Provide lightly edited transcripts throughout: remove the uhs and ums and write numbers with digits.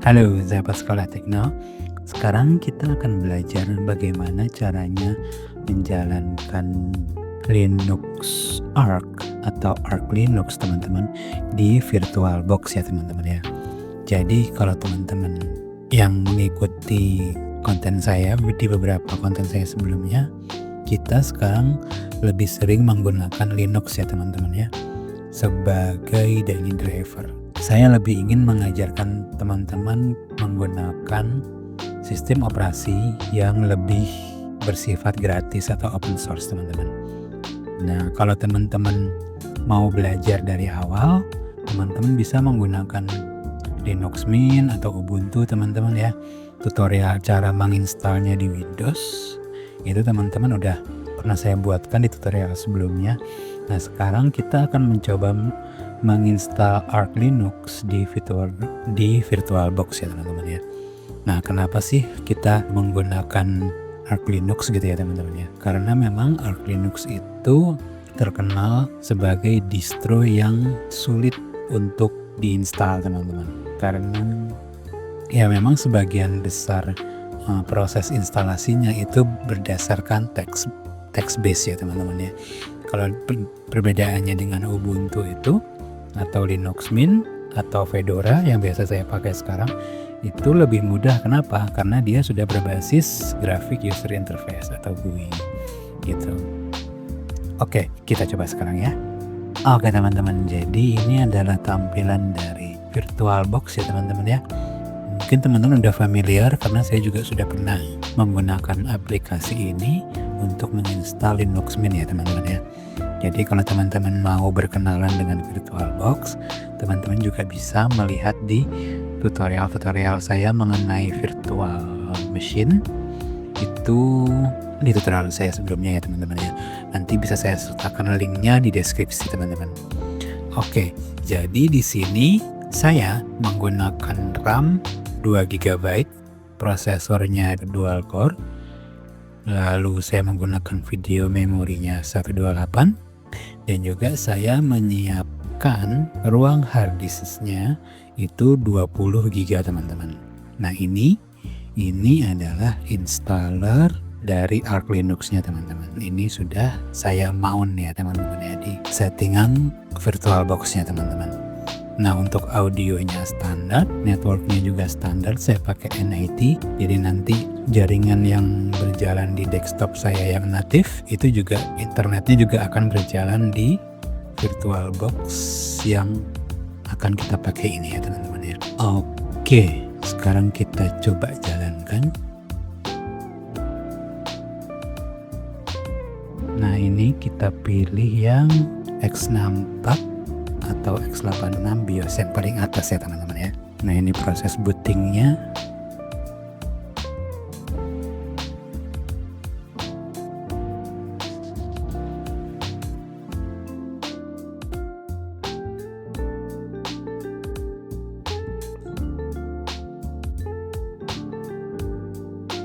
Halo sahabat Sekolah Tekno, sekarang kita akan belajar bagaimana caranya menjalankan Linux Arch atau Arch Linux teman-teman di VirtualBox ya teman-teman ya. Jadi kalau teman-teman yang mengikuti konten saya di beberapa konten saya sebelumnya, kita sekarang lebih sering menggunakan Linux ya teman-teman ya sebagai daily driver. Saya lebih ingin mengajarkan teman-teman menggunakan sistem operasi yang lebih bersifat gratis atau open source teman-teman. Nah, kalau teman-teman mau belajar dari awal, teman-teman bisa menggunakan Linux Mint atau Ubuntu teman-teman ya. Tutorial cara menginstalnya di Windows itu teman-teman udah pernah saya buatkan di tutorial sebelumnya. Nah, sekarang kita akan mencoba menginstal Arch Linux di VirtualBox ya teman-teman ya. Nah, kenapa sih kita menggunakan Arch Linux gitu ya teman-teman ya? Karena memang Arch Linux itu terkenal sebagai distro yang sulit untuk diinstal teman-teman. Karena ya memang sebagian besar proses instalasinya itu berdasarkan text based ya teman-teman ya. Kalau perbedaannya dengan Ubuntu itu atau Linux Mint atau Fedora yang biasa saya pakai sekarang itu lebih mudah. Kenapa? Karena dia sudah berbasis Graphic User Interface atau GUI gitu. Oke, kita coba sekarang ya. Oke teman-teman, jadi ini adalah tampilan dari VirtualBox ya teman-teman ya. Mungkin teman-teman udah familiar karena saya juga sudah pernah menggunakan aplikasi ini untuk menginstal Linux Mint ya teman-teman ya. Jadi kalau teman-teman mau berkenalan dengan VirtualBox, teman-teman juga bisa melihat di tutorial-tutorial saya mengenai virtual machine itu di tutorial saya sebelumnya ya teman-teman ya. Nanti bisa saya sertakan linknya di deskripsi teman-teman. Oke, jadi di sini saya menggunakan RAM 2 GB, prosesornya dual core, lalu saya menggunakan video memorinya 128, dan juga saya menyiapkan ruang hard disknya itu 20 GB teman-teman. Nah ini adalah installer dari Arch Linux-nya teman-teman. Ini sudah saya mount ya teman-teman ya di settingan VirtualBox-nya teman-teman. Nah, untuk audionya standar, networknya juga standar, saya pakai NAT. Jadi nanti jaringan yang berjalan di desktop saya yang natif itu juga internetnya juga akan berjalan di VirtualBox yang akan kita pakai ini ya teman-teman ya. Oke, sekarang kita coba jalankan. Nah, ini kita pilih yang X64 atau X86 BIOS yang paling atas ya teman-teman ya. Nah, ini proses bootingnya.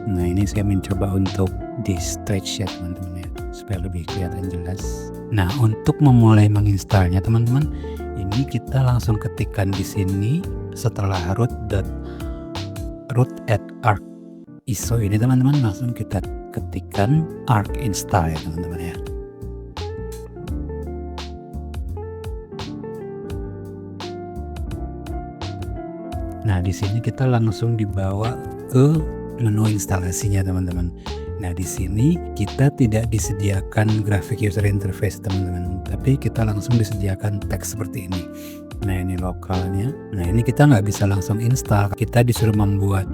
Nah, ini saya mencoba untuk di stretch ya teman-teman ya, supaya lebih kelihatan jelas. Nah, untuk memulai menginstalnya teman-teman, ini kita langsung ketikkan di sini setelah root at arch iso ini teman-teman, langsung kita ketikkan arch install ya teman-teman ya. Nah, di sini kita langsung dibawa ke menu instalasinya teman-teman. Nah, di sini kita tidak disediakan graphic user interface teman-teman, tapi kita langsung disediakan teks seperti ini. Nah, ini lokalnya. Nah, ini kita nggak bisa langsung install. Kita disuruh membuat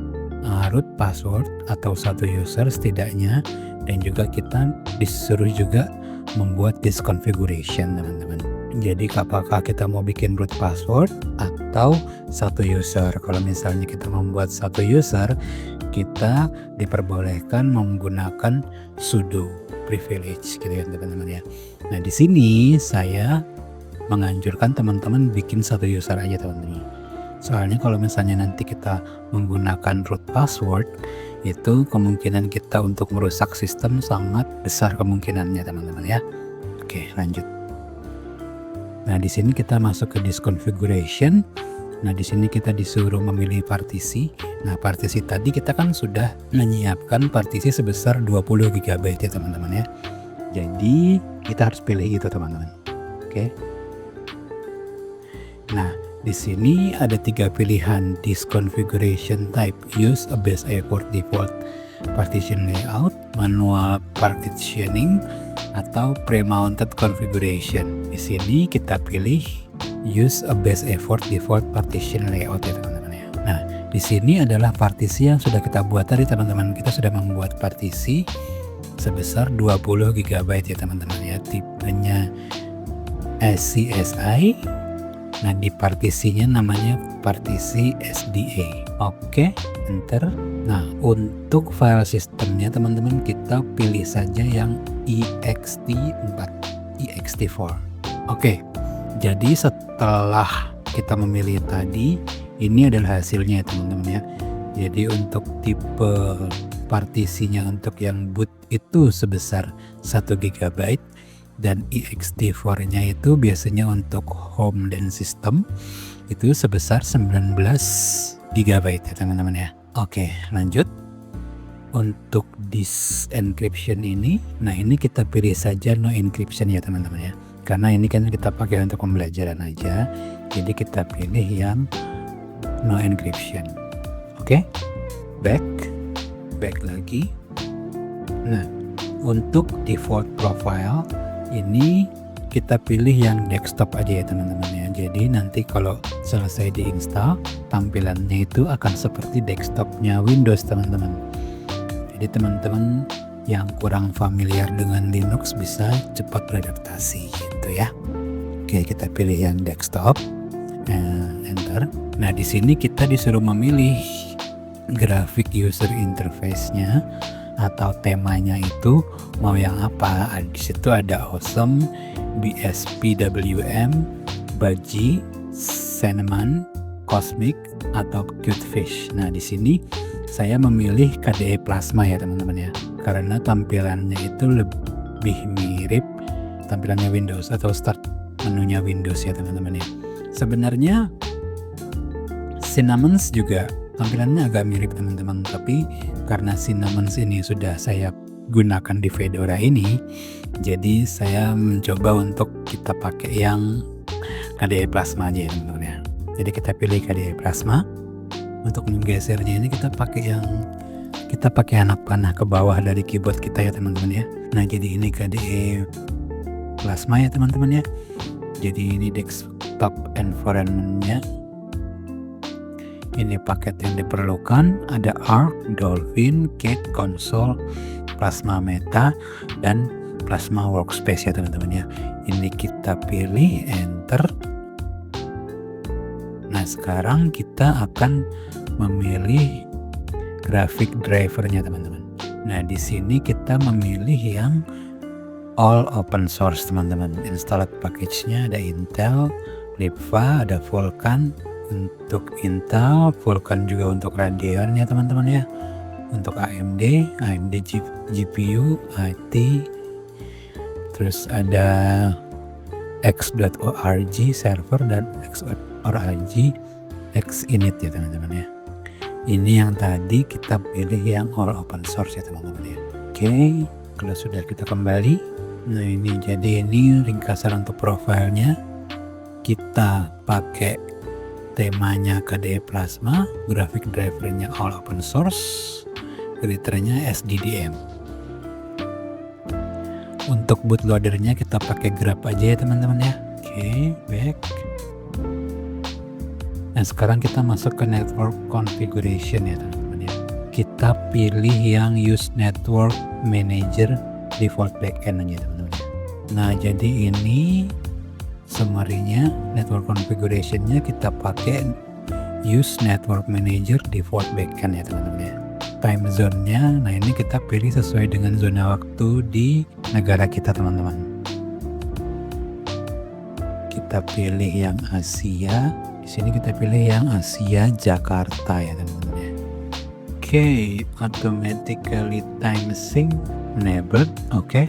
root password atau satu user setidaknya, dan juga kita disuruh juga membuat disk configuration teman-teman. Jadi apakah kita mau bikin root password atau satu user? Kalau misalnya kita membuat satu user, kita diperbolehkan menggunakan sudo privilege gitu ya teman-teman ya. Nah, di sini saya menganjurkan teman-teman bikin satu user aja teman-teman. Soalnya kalau misalnya nanti kita menggunakan root password, itu kemungkinan kita untuk merusak sistem sangat besar kemungkinannya teman-teman ya. Oke, lanjut. Nah, di sini kita masuk ke disk configuration. Nah, di sini kita disuruh memilih partisi. Nah, partisi tadi kita kan sudah menyiapkan partisi sebesar 20 GB ya teman-teman ya. Jadi kita harus pilih itu teman-teman. Oke. Nah, di sini ada 3 pilihan disk configuration type, use a base effort default partition layout, manual partitioning, atau pre-mounted configuration. Di sini kita pilih use a base effort default partition layout ya teman-teman ya. Nah, di sini adalah partisi yang sudah kita buat tadi teman-teman. Kita sudah membuat partisi sebesar 20 GB ya teman-teman ya. Tipenya SCSI. Nah, di partisinya namanya partisi SDA. Oke, enter. Nah, untuk file sistemnya teman-teman kita pilih saja yang ext4, ext4. Oke. Jadi setelah kita memilih tadi, ini adalah hasilnya ya teman-teman ya. Jadi untuk tipe partisinya untuk yang boot itu sebesar 1 GB dan ext4-nya itu biasanya untuk home dan sistem itu sebesar 19 GB ya teman-teman ya. Oke, lanjut. Untuk disk encryption ini, nah ini kita pilih saja no encryption ya teman-teman ya. Karena ini kan kita pakai untuk pembelajaran aja, jadi kita pilih yang no encryption. Oke, back lagi. Nah, untuk default profile ini kita pilih yang desktop aja ya teman-teman ya. Jadi nanti kalau selesai diinstal, tampilannya itu akan seperti desktopnya Windows teman-teman. Jadi teman-teman yang kurang familiar dengan Linux bisa cepat beradaptasi gitu ya. Oke, kita pilih yang desktop, enter. Nah, di sini kita disuruh memilih grafik user interface-nya atau temanya itu mau yang apa. Di situ ada Awesome, BSPWM, Budgie, Cinnamon, Cosmic, atau Cutefish. Nah, di sini saya memilih KDE Plasma ya teman-teman ya, karena tampilannya itu lebih mirip tampilannya Windows atau start menunya Windows ya teman-teman ya. Sebenarnya Cinnamons juga tampilannya agak mirip teman-teman, tapi karena Cinnamons ini sudah saya gunakan di Fedora ini, jadi saya mencoba untuk kita pakai yang KDE Plasma aja ya teman-teman ya. Jadi kita pilih KDE Plasma. Untuk menggesernya ini kita pakai anak panah ke bawah dari keyboard kita ya teman-teman ya. Nah, jadi ini KDE Plasma ya teman-teman ya. Jadi ini desktop environment-nya. Ini paket yang diperlukan, ada Arc, Dolphin, Kate, Console, Plasma Meta, dan Plasma Workspace ya teman-teman ya. Ini kita pilih, enter. Nah, sekarang kita akan memilih grafik drivernya teman-teman. Nah, di sini kita memilih yang all open source teman-teman. Installed package-nya ada Intel, Libva, ada Vulkan. Untuk Intel, Vulkan juga untuk Radeon ya teman-teman ya. Untuk AMD GPU, IT. Terus ada X.org server dan X.org Xinit ya teman-teman ya. Ini yang tadi kita pilih yang all open source ya teman-teman ya. Oke, kalau sudah kita kembali. Nah, ini jadi ini ringkasan untuk profilnya. Kita pakai temanya KDE Plasma, grafik drivernya all open source, editornya SDDM. Untuk bootloadernya kita pakai Grub aja ya teman-teman ya. Oke, back. Nah, sekarang kita masuk ke network configuration ya teman-teman ya. Kita pilih yang use network manager default backend aja teman-teman ya. Nah, jadi ini summary-nya, network configuration-nya kita pakai use network manager default backend ya teman-teman ya. Time zone-nya, nah ini kita pilih sesuai dengan zona waktu di negara kita teman-teman. Kita pilih yang Asia. Di sini kita pilih yang Asia Jakarta ya teman-teman ya. Oke, automatically time sync enabled. Oke.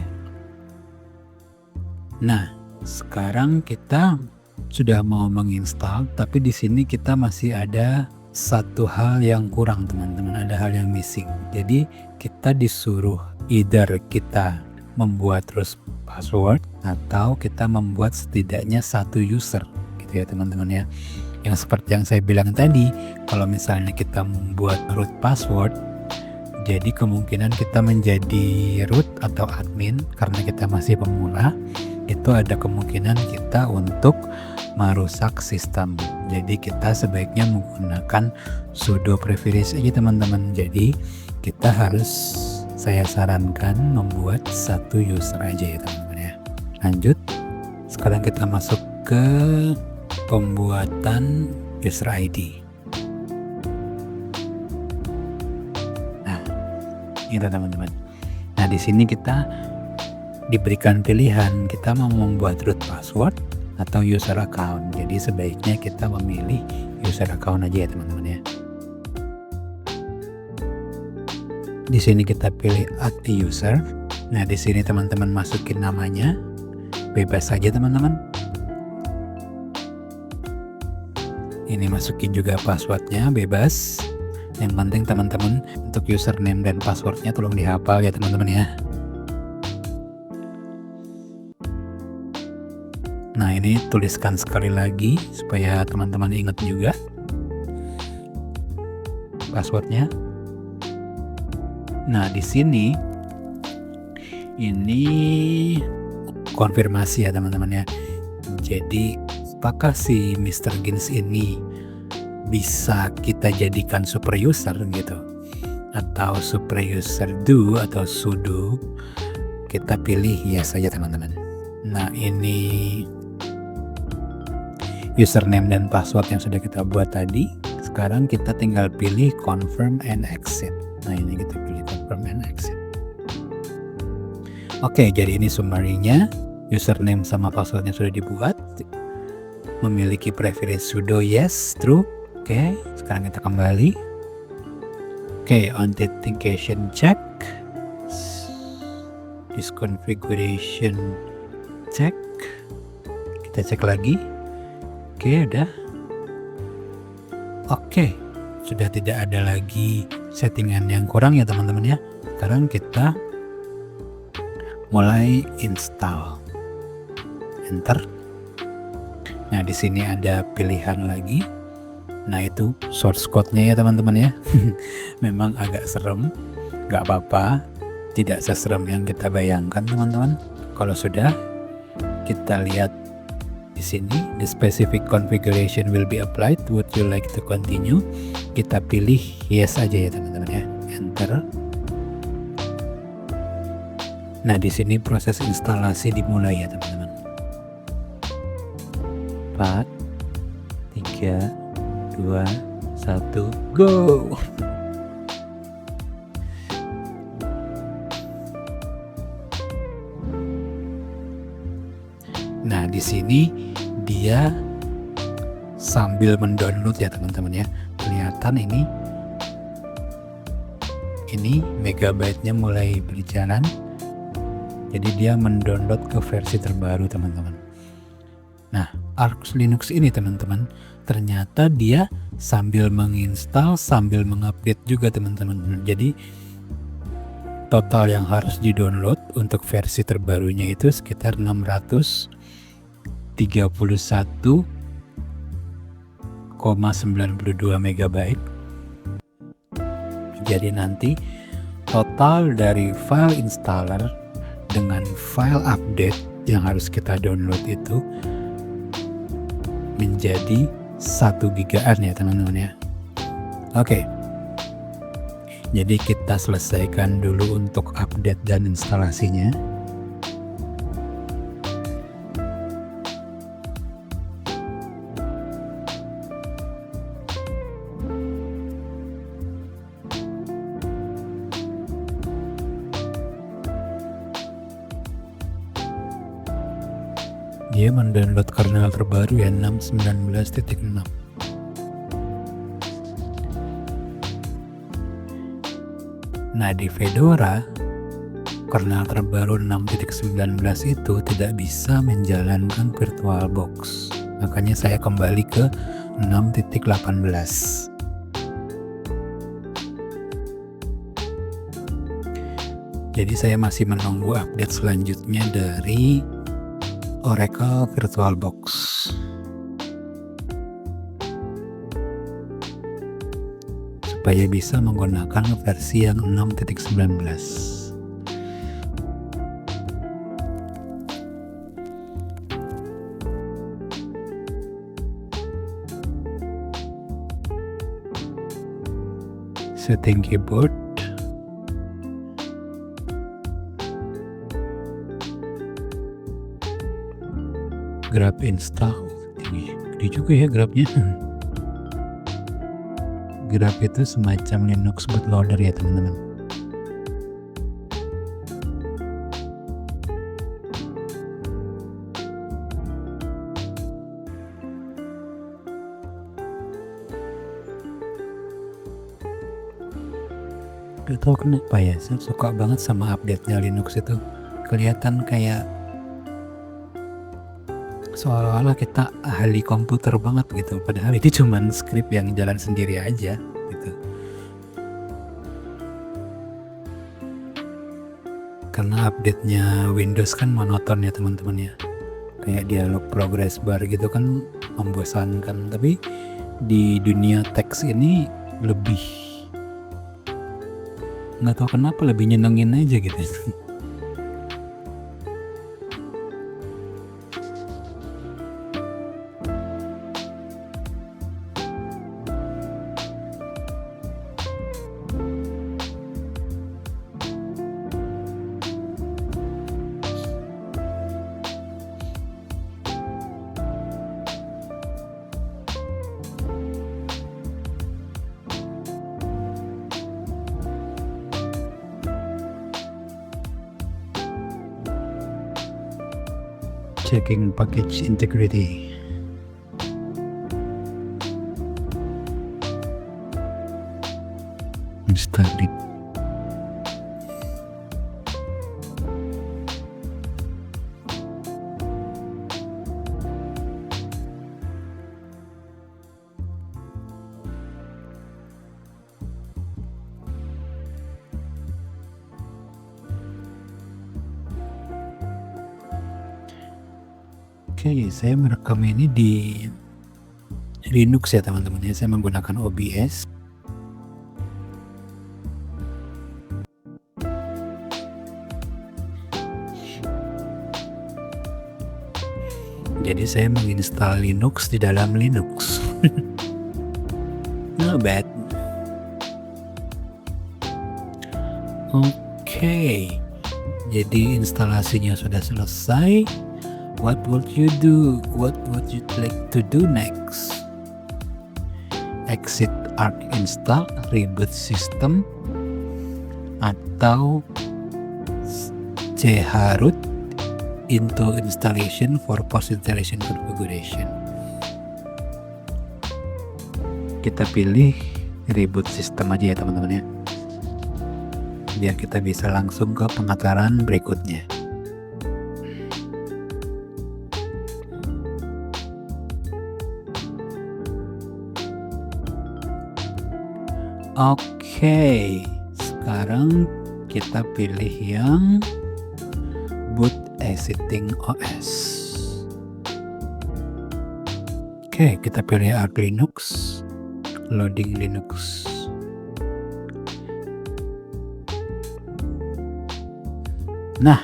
Nah, sekarang kita sudah mau menginstal, tapi di sini kita masih ada satu hal yang kurang teman-teman, ada hal yang missing. Jadi kita disuruh either kita membuat terus password atau kita membuat setidaknya satu user gitu ya teman-teman ya. Yang seperti yang saya bilang tadi, kalau misalnya kita membuat root password, jadi kemungkinan kita menjadi root atau admin karena kita masih pemula, itu ada kemungkinan kita untuk merusak sistem. Jadi kita sebaiknya menggunakan sudo privilege aja teman-teman. Jadi kita harus, saya sarankan membuat satu user aja ya teman-teman ya. Lanjut, sekarang kita masuk ke pembuatan user ID. Nah, ini teman-teman. Nah, di sini kita diberikan pilihan kita mau membuat root password atau user account. Jadi sebaiknya kita memilih user account aja ya teman-teman ya. Di sini kita pilih add the user. Nah, di sini teman-teman masukin namanya. Bebas saja teman-teman. Ini masukin juga passwordnya, bebas. Yang penting teman-teman untuk username dan passwordnya tolong dihafal ya teman-teman ya. Nah, ini tuliskan sekali lagi supaya teman-teman ingat juga passwordnya. Nah, di sini ini konfirmasi ya teman-teman ya. Jadi apakah si Mr. Gins ini bisa kita jadikan super user gitu, atau super user do atau sudo? Kita pilih yes saja teman-teman. Nah, ini username dan password yang sudah kita buat tadi. Sekarang kita tinggal pilih confirm and exit. Nah, ini kita pilih confirm and exit. Oke, jadi ini summary-nya. Username sama passwordnya sudah dibuat. Memiliki privilege sudo yes, true. Oke, sekarang kita kembali. Oke, authentication check. This configuration check. Kita cek lagi. Oke, udah. Oke, sudah tidak ada lagi settingan yang kurang ya teman-teman ya. Sekarang kita mulai install. Enter. Nah, di sini ada pilihan lagi. Nah, itu source code-nya ya teman-teman ya. Memang agak serem. Gak apa-apa. Tidak seserem yang kita bayangkan teman-teman. Kalau sudah, kita lihat di sini, the specific configuration will be applied. Would you like to continue? Kita pilih yes aja ya teman-teman ya. Enter. Nah, di sini proses instalasi dimulai ya teman-teman. 4, 3, 2, 1, go! Nah, di sini dia sambil mendownload ya teman-teman ya. Kelihatan ini megabyte-nya mulai berjalan. Jadi dia mendownload ke versi terbaru teman-teman. Nah, Arch Linux ini teman-teman, ternyata dia sambil menginstal, sambil mengupdate juga teman-teman. Jadi total yang harus di-download untuk versi terbarunya itu sekitar 631,92 megabyte. Jadi nanti total dari file installer dengan file update yang harus kita download itu menjadi 1 gigaan ya teman-teman ya. Oke. Jadi kita selesaikan dulu untuk update dan instalasinya. Dia mendownload kernel terbaru ya 6.19.6. Nah, di Fedora kernel terbaru 6.19 itu tidak bisa menjalankan VirtualBox Makanya saya kembali ke 6.18. Jadi saya masih menunggu update selanjutnya dari Oracle VirtualBox. Supaya bisa menggunakan versi yang 6.19. Setting keyboard. Grab install. Gede juga ya grabnya. Grab itu semacam Linux bootloader ya teman-teman. Gak tau kenapa ya, saya suka banget sama update-nya Linux itu. Kelihatan kayak seolah-olah kita ahli komputer banget gitu, padahal itu cuman script yang jalan sendiri aja gitu. Karena update-nya Windows kan monoton ya teman-teman ya, kayak dialog progress bar gitu kan membosankan. Tapi di dunia teks ini lebih, nggak tahu kenapa lebih nyenengin aja gitu. Checking package integrity. Installing. Oke, saya merekam ini di Linux ya teman-teman ya. Saya menggunakan OBS. Jadi saya menginstal Linux di dalam Linux. Not bad. Oke, jadi instalasinya sudah selesai. What would you do? What would you like to do next? Exit Arch install, reboot system, atau chroot into installation for post installation configuration. Kita pilih reboot system aja ya teman-teman ya, biar kita bisa langsung ke pengaturan berikutnya. Oke, sekarang kita pilih yang boot exiting OS. Oke, kita pilih Arch Linux, loading Linux. Nah,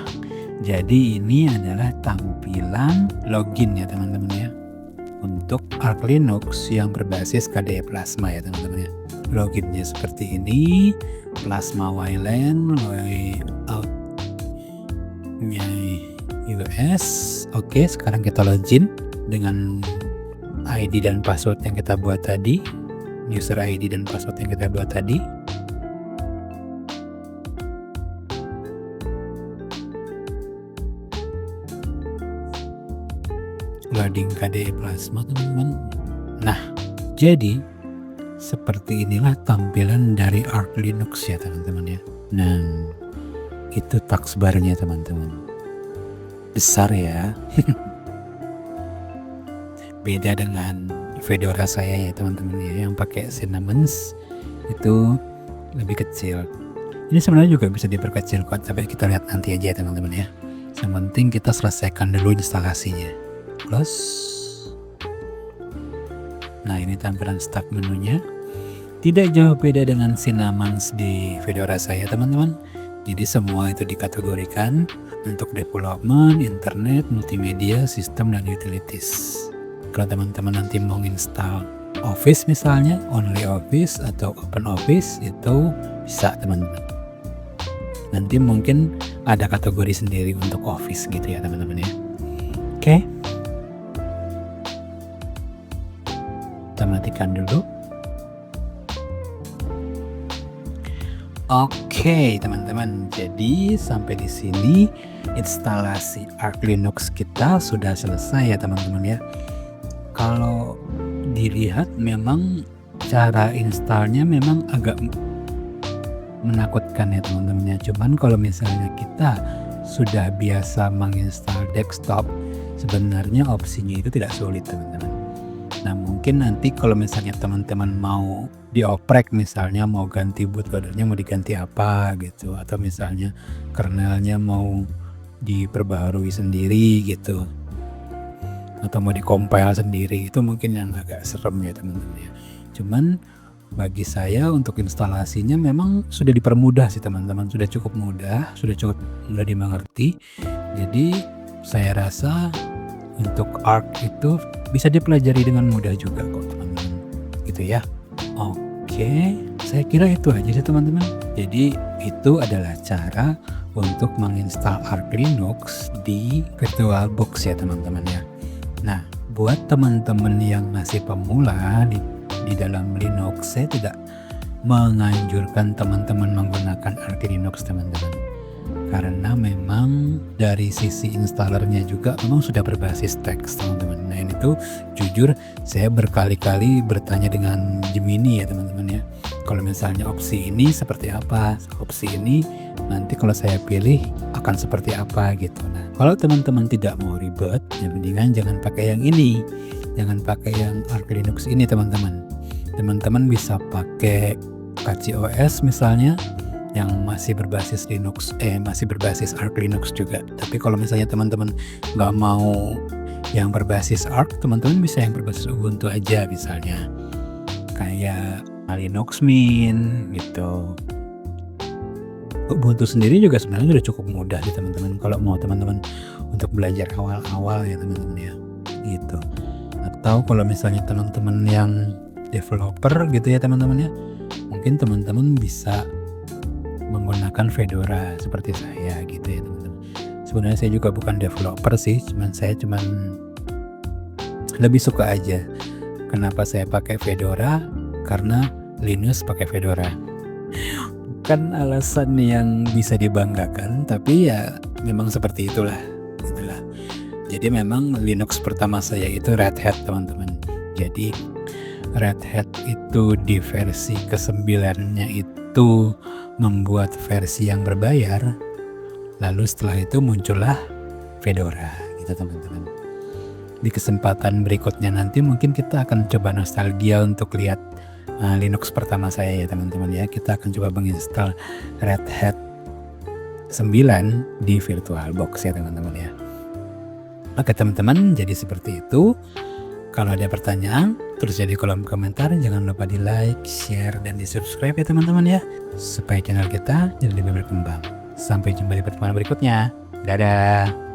jadi ini adalah tampilan login ya teman-teman ya, untuk Arch Linux yang berbasis KDE Plasma ya teman-teman ya. Loginnya seperti ini, Plasma WLAN, layoutnya US. Oke, sekarang kita login dengan ID dan password yang kita buat tadi, user ID dan password yang kita buat tadi. Loading KDE Plasma teman-teman. Nah, jadi seperti inilah tampilan dari Arch Linux ya teman-teman ya. Nah, itu taskbarnya teman-teman. Besar ya. beda dengan Fedora saya ya teman-teman ya, yang pakai Cinnamons itu lebih kecil. Ini sebenarnya juga bisa diperkecil kok, tapi kita lihat nanti aja ya teman-teman ya. Yang penting kita selesaikan dulu instalasinya. Close. Nah, ini tampilan start menunya. Tidak jauh beda dengan Cinnamons di Fedora saya teman-teman. Jadi semua itu dikategorikan untuk development, internet, multimedia, sistem, dan utilities. Kalau teman-teman nanti mau install Office misalnya, Only Office atau Open Office, itu bisa teman-teman. Nanti mungkin ada kategori sendiri untuk Office gitu ya teman-teman ya. Oke. Kita matikan dulu. Oke teman-teman, jadi sampai di sini instalasi Arch Linux kita sudah selesai ya teman-teman ya. Kalau dilihat memang cara installnya memang agak menakutkan ya teman-teman ya. Cuman kalau misalnya kita sudah biasa menginstal desktop, sebenarnya opsinya itu tidak sulit teman-teman. Nah mungkin nanti kalau misalnya teman-teman mau dioprek, misalnya mau ganti bootloadernya mau diganti apa gitu, atau misalnya kernelnya mau diperbaharui sendiri gitu, atau mau dikompil sendiri, itu mungkin yang agak serem ya teman-teman ya. Cuman bagi saya untuk instalasinya memang sudah dipermudah sih teman-teman, sudah cukup mudah dimengerti. Jadi saya rasa untuk Arch itu bisa dipelajari dengan mudah juga kok teman-teman gitu ya. Oke, saya kira itu aja sih teman-teman. Jadi itu adalah cara untuk menginstal Arch Linux di VirtualBox ya teman-teman ya. Nah, buat teman-teman yang masih pemula di dalam Linux, saya tidak menganjurkan teman-teman menggunakan Arch Linux teman-teman. Karena memang dari sisi installernya juga memang sudah berbasis teks teman-teman. Nah ini tuh jujur saya berkali-kali bertanya dengan Gemini ya teman-teman ya. Kalau misalnya opsi ini seperti apa, opsi ini nanti kalau saya pilih akan seperti apa gitu. Nah kalau teman-teman tidak mau ribet, ya mendingan jangan pakai yang ini, jangan pakai yang Arch Linux ini teman-teman. Teman-teman bisa pakai KCOS misalnya, yang masih berbasis Linux, masih berbasis Arch Linux juga. Tapi kalau misalnya teman-teman nggak mau yang berbasis Arch, teman-teman bisa yang berbasis Ubuntu aja misalnya, kayak Linux Mint gitu. Ubuntu sendiri juga sebenarnya sudah cukup mudah sih teman-teman, kalau mau teman-teman untuk belajar awal-awal ya teman-teman ya gitu. Atau kalau misalnya teman-teman yang developer gitu ya teman-teman ya, mungkin teman-teman bisa menggunakan Fedora seperti saya gitu ya teman-teman. Sebenarnya saya juga bukan developer sih, saya cuman lebih suka aja. Kenapa saya pakai Fedora? Karena Linux pakai Fedora. Bukan alasan yang bisa dibanggakan, tapi ya memang seperti itulah. Jadi memang Linux pertama saya itu Red Hat teman-teman. Jadi Red Hat itu di versi ke-9-nya itu membuat versi yang berbayar, lalu setelah itu muncullah Fedora gitu teman-teman. Di kesempatan berikutnya nanti mungkin kita akan coba nostalgia untuk lihat Linux pertama saya ya teman-teman ya. Kita akan coba menginstal Red Hat 9 di VirtualBox ya teman-teman ya. Oke teman-teman, jadi seperti itu. Kalau ada pertanyaan, tulis di kolom komentar. Jangan lupa di like, share, dan di subscribe ya teman-teman ya, supaya channel kita jadi lebih berkembang. Sampai jumpa di pertemuan berikutnya. Dadah.